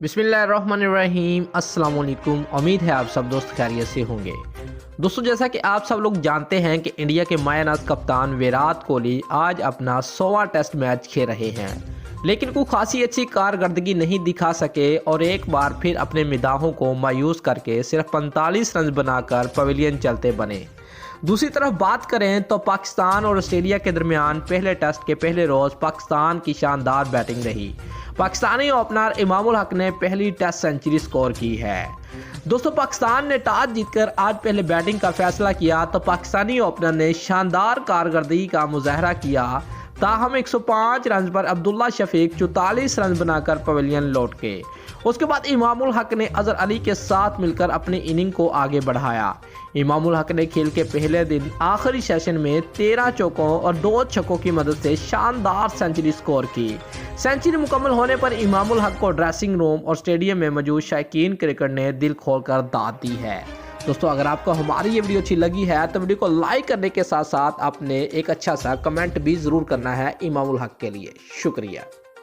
बिस्मिल्लाहिर्रहमानिर्रहीम अस्सलाम वालेकुम। उम्मीद है आप सब दोस्त खैरियत से होंगे। दोस्तों, जैसा कि आप सब लोग जानते हैं कि इंडिया के मायनाज कप्तान विराट कोहली आज अपना 100वां टेस्ट मैच खेल रहे हैं, लेकिन कोई खासी अच्छी कारकर्दगी नहीं दिखा सके और एक बार फिर अपने मिदाहों को मायूस करके सिर्फ 45 रन बनाकर पवेलियन चलते बने। दूसरी तरफ बात करें तो पाकिस्तान और ऑस्ट्रेलिया के दरमियान पहले टेस्ट के पहले रोज़ पाकिस्तान की शानदार बैटिंग रही। पाकिस्तानी ओपनर इमामुल हक ने पहली टेस्ट सेंचुरी स्कोर की है। दोस्तों, पाकिस्तान ने टॉस जीतकर आज पहले बैटिंग का फैसला किया तो पाकिस्तानी ओपनर ने शानदार कारकर्दगी का मुजाहरा किया। ताहम 105 रन पर अब्दुल्ला शफीक 44 रन बनाकर पवेलियन लौट गए। उसके बाद इमामुल हक ने अजहर अली के साथ मिलकर अपनी इनिंग को आगे बढ़ाया। इमामुल हक ने खेल के पहले दिन आखिरी सेशन में 13 चौकों और 2 छक्कों की मदद से शानदार सेंचुरी स्कोर की। सेंचुरी मुकम्मल होने पर इमामुल हक को ड्रेसिंग रूम और स्टेडियम में मौजूद शायकीन क्रिकेट ने दिल खोलकर दाद दी है। दोस्तों, अगर आपको हमारी ये वीडियो अच्छी लगी है तो वीडियो को लाइक करने के साथ साथ आपने एक अच्छा सा कमेंट भी ज़रूर करना है इमामुल हक के लिए। शुक्रिया।